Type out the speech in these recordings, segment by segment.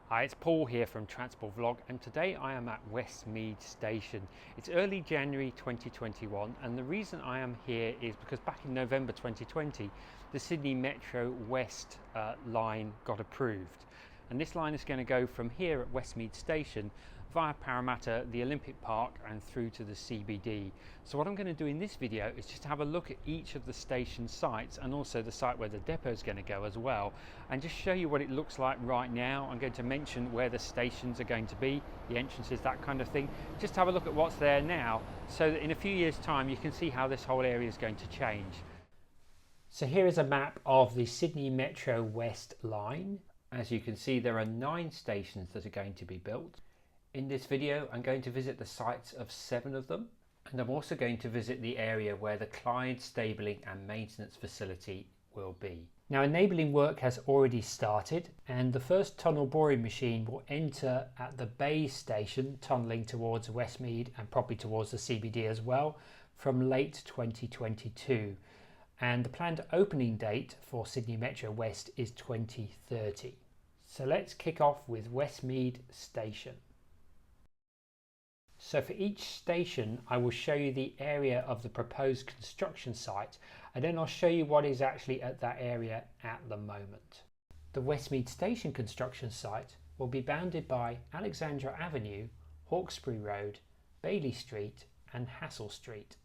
Hi, it's Paul here from Transport Vlog, and today I am at Westmead Station. It's early January 2021, and the reason I am here is because back in November 2020 the Sydney Metro West line got approved, and this line is going to go from here at Westmead Station via Parramatta, the Olympic Park, and through to the CBD. So what I'm going to do in this video is just have a look at each of the station sites and also the site where the depot is going to go as well, and just show you what it looks like right now. I'm going to mention where the stations are going to be, the entrances, that kind of thing. Just have a look at what's there now, so that in a few years time you can see how this whole area is going to change. So here is a map of the Sydney Metro West line. As you can see, there are 9 stations that are going to be built. In this video, I'm going to visit the sites of 7 of them, and I'm also going to visit the area where the Clyde stabling and maintenance facility will be. Now, enabling work has already started, and the first tunnel boring machine will enter at the Bay station, tunnelling towards Westmead and probably towards the CBD as well, from late 2022. And the planned opening date for Sydney Metro West is 2030. So let's kick off with Westmead Station. So for each station I will show you the area of the proposed construction site, and then I'll show you what is actually at that area at the moment. The Westmead Station construction site will be bounded by Alexandra Avenue, Hawkesbury Road, Bailey Street and Hassel Street.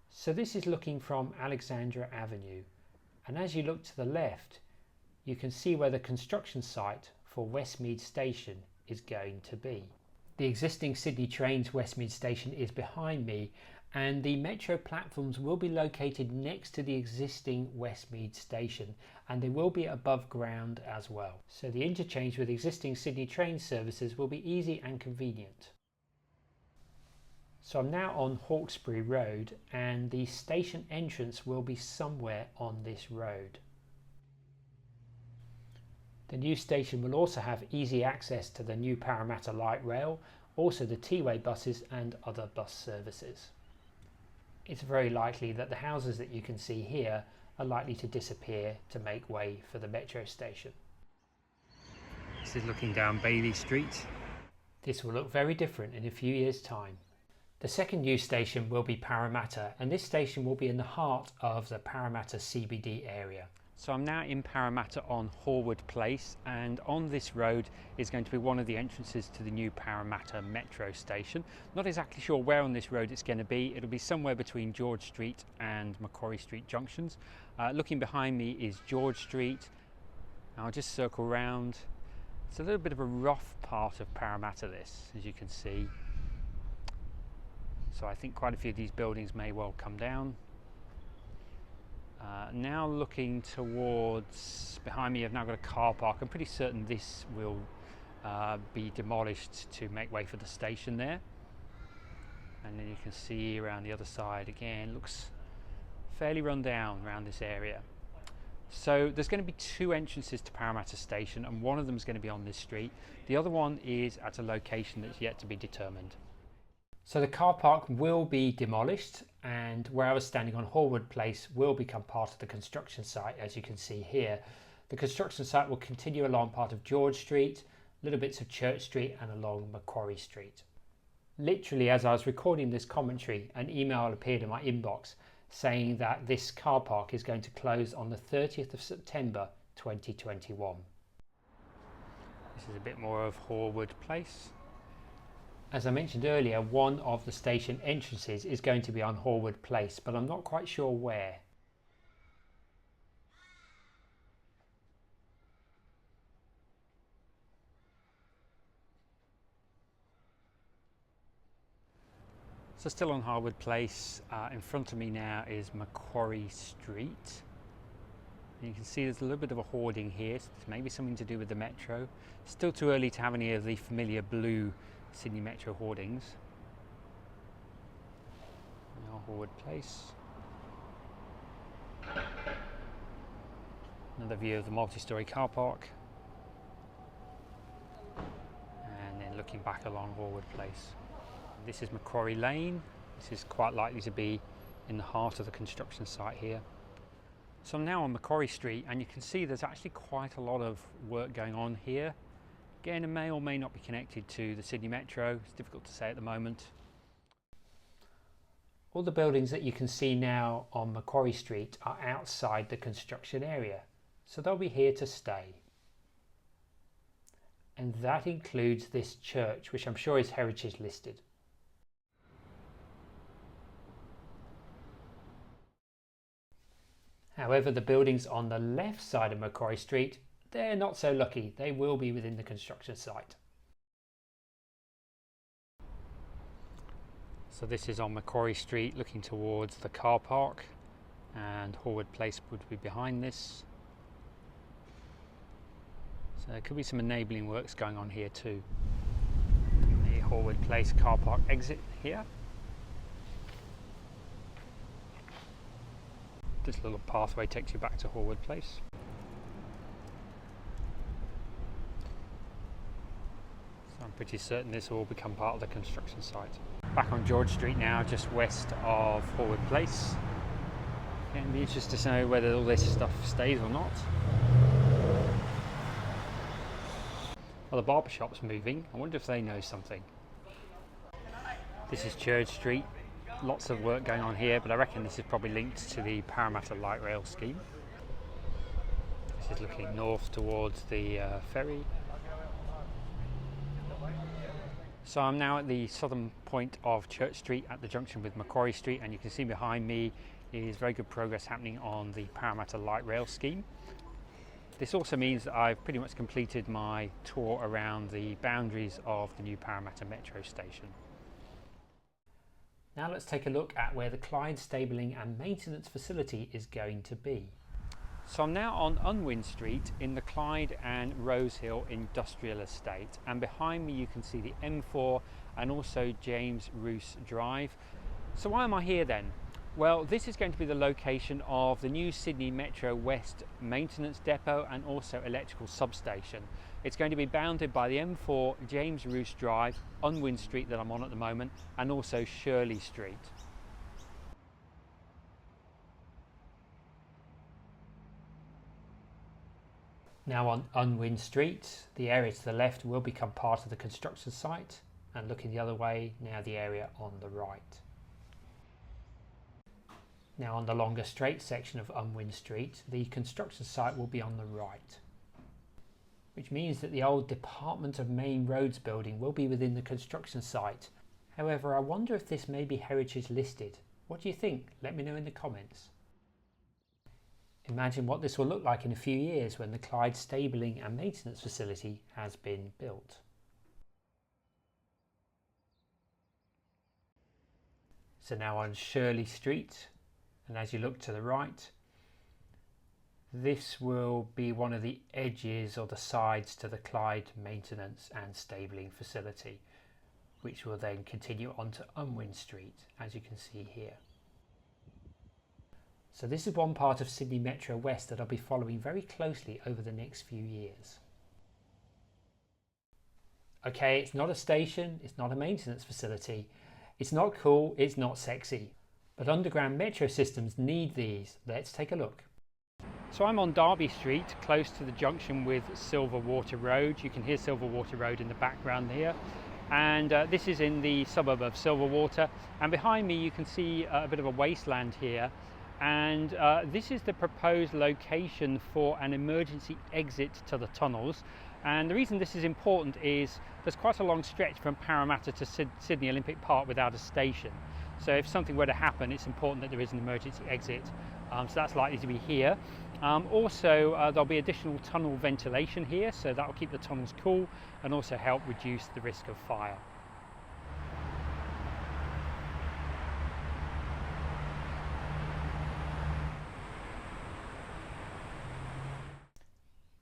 So this is looking from Alexandra Avenue, and as you look to the left you can see where the construction site for Westmead Station is going to be. The existing Sydney Trains Westmead Station is behind me, and the metro platforms will be located next to the existing Westmead Station, and they will be above ground as well. So the interchange with existing Sydney train services will be easy and convenient. So I'm now on Hawkesbury Road, and the station entrance will be somewhere on this road. The new station will also have easy access to the new Parramatta Light Rail, also the T-way buses and other bus services. It's very likely that the houses that you can see here are likely to disappear to make way for the metro station. This is looking down Bailey Street. This will look very different in a few years' time. The second new station will be Parramatta, and this station will be in the heart of the Parramatta CBD area. So I'm now in Parramatta on Burwood Place, and on this road is going to be one of the entrances to the new Parramatta Metro Station. Not exactly sure where on this road it's going to be. It'll be somewhere between George Street and Macquarie Street junctions. Looking behind me is George Street. I'll just circle round. It's a little bit of a rough part of Parramatta, this, as you can see. So I think quite a few of these buildings may well come down. Now looking towards behind me, I've now got a car park. I'm pretty certain this will be demolished to make way for the station there. And then you can see around the other side again, looks fairly run down around this area. So there's going to be 2 entrances to Parramatta Station, and one of them is going to be on this street. The other one is at a location that's yet to be determined. So the car park will be demolished, and where I was standing on Burwood Place will become part of the construction site, as you can see here. The construction site will continue along part of George Street, little bits of Church Street and along Macquarie Street. Literally, as I was recording this commentary, an email appeared in my inbox saying that this car park is going to close on the 30th of September 2021. This is a bit more of Burwood Place. As I mentioned earlier, one of the station entrances is going to be on Burwood Place, but I'm not quite sure where. So still on Burwood Place, in front of me now is Macquarie Street. And you can see there's a little bit of a hoarding here, so it's maybe something to do with the metro. Still too early to have any of the familiar blue Sydney Metro hoardings. Now Burwood Place. Another view of the multi-storey car park. And then looking back along Burwood Place. This is Macquarie Lane. This is quite likely to be in the heart of the construction site here. So I'm now on Macquarie Street, and you can see there's actually quite a lot of work going on here. Again, it may or may not be connected to the Sydney Metro. It's difficult to say at the moment. All the buildings that you can see now on Macquarie Street are outside the construction area, so they'll be here to stay. And that includes this church, which I'm sure is heritage listed. However, the buildings on the left side of Macquarie Street, they're not so lucky. They will be within the construction site. So this is on Macquarie Street looking towards the car park, and Burwood Place would be behind this. So there could be some enabling works going on here too. The Burwood Place car park exit here. This little pathway takes you back to Burwood Place. So I'm pretty certain this will all become part of the construction site. Back on George Street now, just west of Burwood Place. It'll be interesting to know whether all this stuff stays or not. Well, the barber shop's moving. I wonder if they know something. This is Church Street. Lots of work going on here, but I reckon this is probably linked to the Parramatta Light Rail scheme. This is looking north towards the ferry. So I'm now at the southern point of Church Street at the junction with Macquarie Street, and you can see behind me is very good progress happening on the Parramatta Light Rail scheme. This also means that I've pretty much completed my tour around the boundaries of the new Parramatta Metro Station. Now let's take a look at where the Clyde stabling and maintenance facility is going to be. So I'm now on Unwin Street in the Clyde and Rosehill Industrial Estate, and behind me you can see the M4 and also James Roos Drive. So why am I here then? Well, this is going to be the location of the new Sydney Metro West maintenance depot and also electrical substation. It's going to be bounded by the M4, James Roos Drive, Unwin Street that I'm on at the moment, and also Shirley Street. Now on Unwin Street, the area to the left will become part of the construction site, and looking the other way, now the area on the right. Now on the longer straight section of Unwin Street, the construction site will be on the right, which means that the old Department of Main Roads building will be within the construction site. However, I wonder if this may be heritage listed. What do you think? Let me know in the comments. Imagine what this will look like in a few years when the Clyde stabling and maintenance facility has been built. So now on Shirley Street, and as you look to the right, this will be one of the edges or the sides to the Clyde maintenance and stabling facility, which will then continue on to Unwin Street, as you can see here. So this is one part of Sydney Metro West that I'll be following very closely over the next few years. Okay, it's not a station, it's not a maintenance facility, it's not cool, it's not sexy, but underground metro systems need these. Let's take a look. So I'm on Derby Street, close to the junction with Silverwater Road. You can hear Silverwater Road in the background here. And this is in the suburb of Silverwater. And behind me you can see a bit of a wasteland here. And this is the proposed location for an emergency exit to the tunnels. And the reason this is important is there's quite a long stretch from Parramatta to Sydney Olympic Park without a station. So if something were to happen, it's important that there is an emergency exit. So that's likely to be here. Also, there'll be additional tunnel ventilation here, so that will keep the tunnels cool and also help reduce the risk of fire.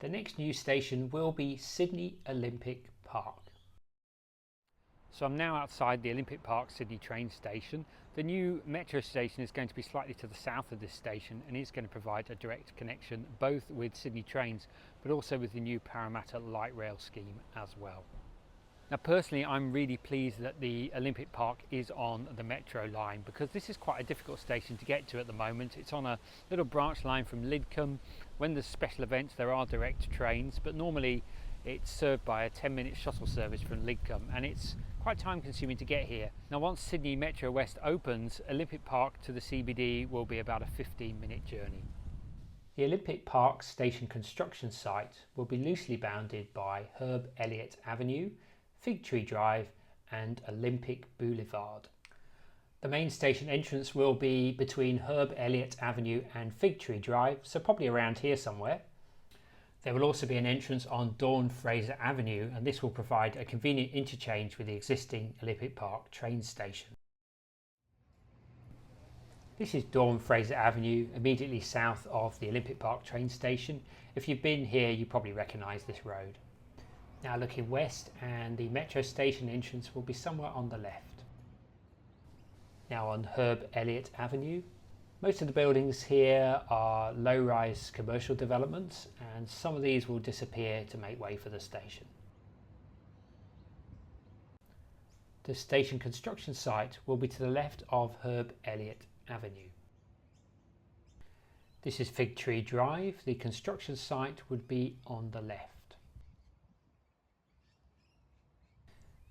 The next new station will be Sydney Olympic Park. So I'm now outside the Olympic Park Sydney train station. The new metro station is going to be slightly to the south of this station, and is going to provide a direct connection both with Sydney trains but also with the new Parramatta Light Rail scheme as well. Now personally, I'm really pleased that the Olympic Park is on the metro line, because this is quite a difficult station to get to at the moment. It's on a little branch line from Lidcombe. When there's special events there are direct trains, but normally It's served by a 10-minute shuttle service from Lidcombe, and it's quite time consuming to get here. Now once Sydney Metro West opens, Olympic Park to the CBD will be about a 15-minute journey. The Olympic Park station construction site will be loosely bounded by Herb Elliott Avenue, Fig Tree Drive and Olympic Boulevard. The main station entrance will be between Herb Elliott Avenue and Fig Tree Drive, so probably around here somewhere. There will also be an entrance on Dawn Fraser Avenue, and this will provide a convenient interchange with the existing Olympic Park train station. This is Dawn Fraser Avenue, immediately south of the Olympic Park train station. If you've been here, you probably recognise this road. Now looking west, and the metro station entrance will be somewhere on the left. Now on Herb Elliott Avenue, most of the buildings here are low-rise commercial developments, and some of these will disappear to make way for the station. The station construction site will be to the left of Herb Elliott Avenue. This is Fig Tree Drive. The construction site would be on the left.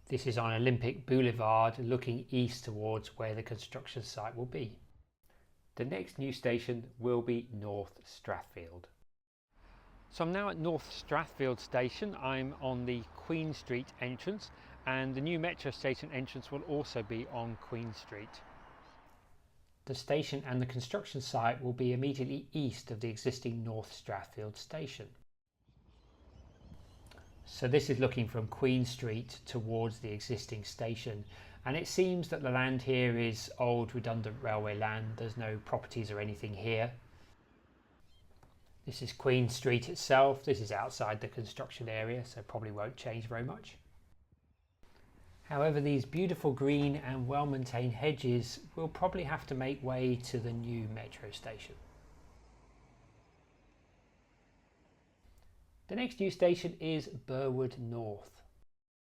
This is on Olympic Boulevard, looking east towards where the construction site will be. The next new station will be North Strathfield. So I'm now at North Strathfield Station. I'm on the Queen Street entrance, and the new metro station entrance will also be on Queen Street. The station and the construction site will be immediately east of the existing North Strathfield station. So this is looking from Queen Street towards the existing station, and it seems that the land here is old redundant railway land. There's no properties or anything here. This is Queen Street itself. This is outside the construction area, so probably won't change very much. However, these beautiful green and well-maintained hedges will probably have to make way to the new metro station. The next new station is Burwood North.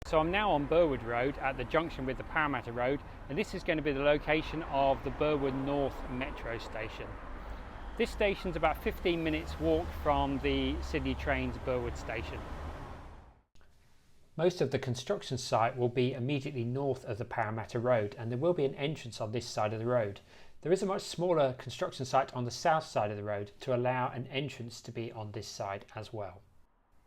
So I'm now on Burwood Road at the junction with the Parramatta Road, and this is going to be the location of the Burwood North metro station. This station's about 15 minutes walk from the Sydney Trains Burwood station. Most of the construction site will be immediately north of the Parramatta Road, and there will be an entrance on this side of the road. There is a much smaller construction site on the south side of the road to allow an entrance to be on this side as well.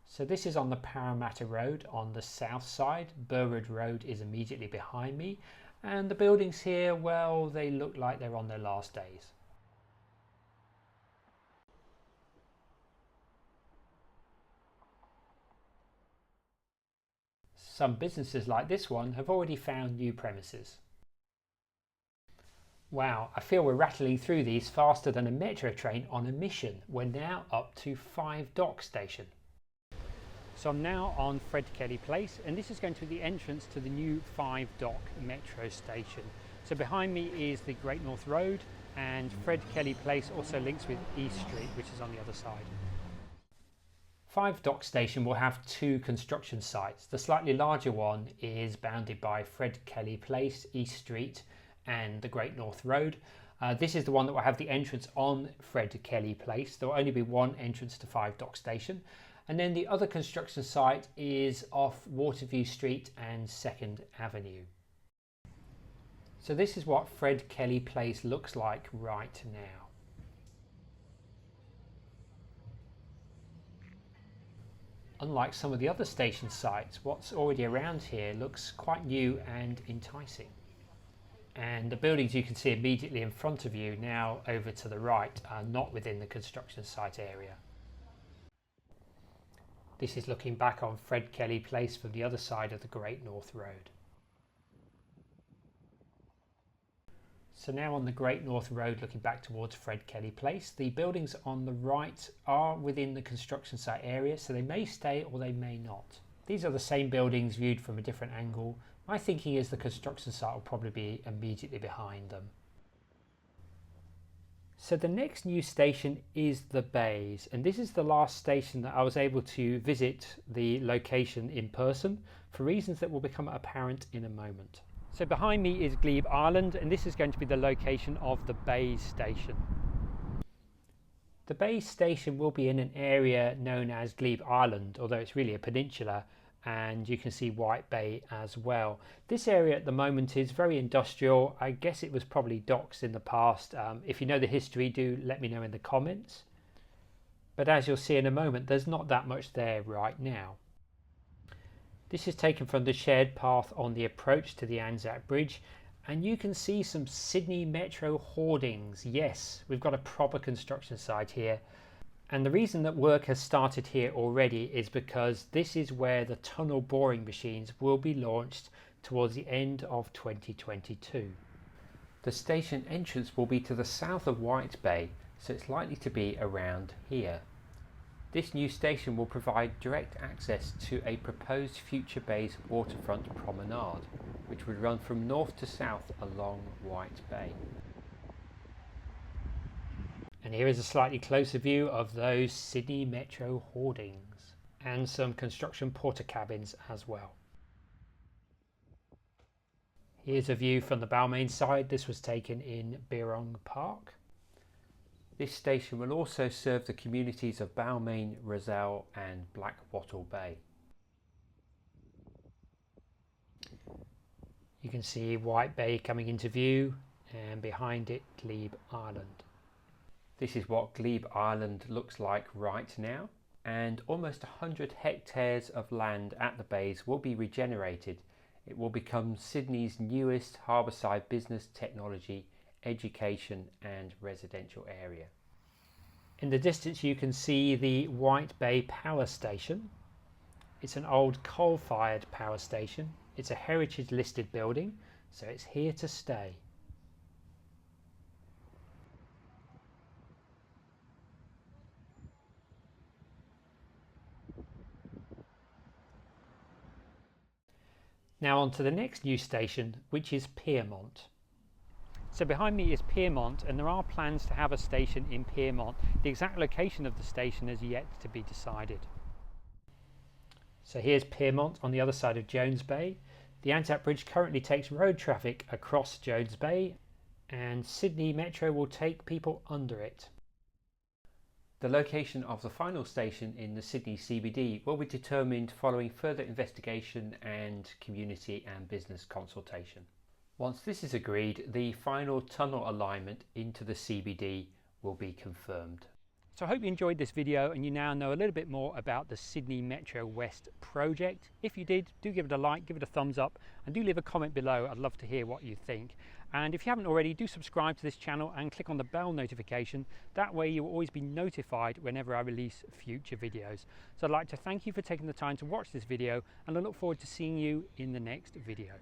So this is on the Parramatta Road on the south side. Burwood Road is immediately behind me, and the buildings here, well, they look like they're on their last days. Some businesses like this one have already found new premises. Wow, I feel we're rattling through these faster than a metro train on a mission. We're now up to 5 Dock Station. So I'm now on Fred Kelly Place, and this is going to be the entrance to the new 5 Dock metro station. So behind me is the Great North Road, and Fred Kelly Place also links with East Street, which is on the other side. 5 Dock Station will have 2 construction sites. The slightly larger one is bounded by Fred Kelly Place, East Street and the Great North Road. This is the one that will have the entrance on Fred Kelly Place. There will only be one entrance to 5 Dock Station. And then the other construction site is off Waterview Street and 2nd Avenue. So this is what Fred Kelly Place looks like right now. Unlike some of the other station sites, what's already around here looks quite new and enticing. And the buildings you can see immediately in front of you now over to the right are not within the construction site area. This is looking back on Fred Kelly Place from the other side of the Great North Road. So now on the Great North Road looking back towards Fred Kelly Place, the buildings on the right are within the construction site area, so they may stay or they may not. These are the same buildings viewed from a different angle. My thinking is the construction site will probably be immediately behind them. So the next new station is the Bays, and this is the last station that I was able to visit the location in person for reasons that will become apparent in a moment. So behind me is Glebe Island, and this is going to be the location of the Bays station. The base station will be in an area known as Glebe Island, although it's really a peninsula, and you can see White Bay as well. This area at the moment is very industrial. I guess it was probably docks in the past. If you know the history, do let me know in the comments. But as you'll see in a moment, there's not that much there right now. This is taken from the shared path on the approach to the Anzac Bridge, and you can see some Sydney Metro hoardings. Yes, we've got a proper construction site here. And the reason that work has started here already is because this is where the tunnel boring machines will be launched towards the end of 2022. The station entrance will be to the south of White Bay, so it's likely to be around here. This new station will provide direct access to a proposed future bay's waterfront promenade, which would run from north to south along White Bay. And here is a slightly closer view of those Sydney Metro hoardings and some construction porter cabins as well. Here's a view from the Balmain side. This was taken in Birrong Park. This station will also serve the communities of Balmain, Rozelle and Blackwattle Bay. You can see White Bay coming into view, and behind it Glebe Island. This is what Glebe Island looks like right now, and almost 100 hectares of land at the bays will be regenerated. It will become Sydney's newest harbourside business, technology, education and residential area. In the distance you can see the White Bay Power Station. It's an old coal-fired power station. It's a heritage listed building, so it's here to stay. Now on to the next new station, which is Pyrmont. So behind me is Pyrmont, and there are plans to have a station in Pyrmont. The exact location of the station is yet to be decided. So here's Pyrmont on the other side of Jones Bay. The Anzac Bridge currently takes road traffic across Jones Bay, and Sydney Metro will take people under it. The location of the final station in the Sydney CBD will be determined following further investigation and community and business consultation. Once this is agreed, the final tunnel alignment into the CBD will be confirmed. So I hope you enjoyed this video and you now know a little bit more about the Sydney Metro West project. If you did, do give it a like, give it a thumbs up, and do leave a comment below. I'd love to hear what you think. And if you haven't already, do subscribe to this channel and click on the bell notification. That way you will always be notified whenever I release future videos. So I'd like to thank you for taking the time to watch this video, and I look forward to seeing you in the next video.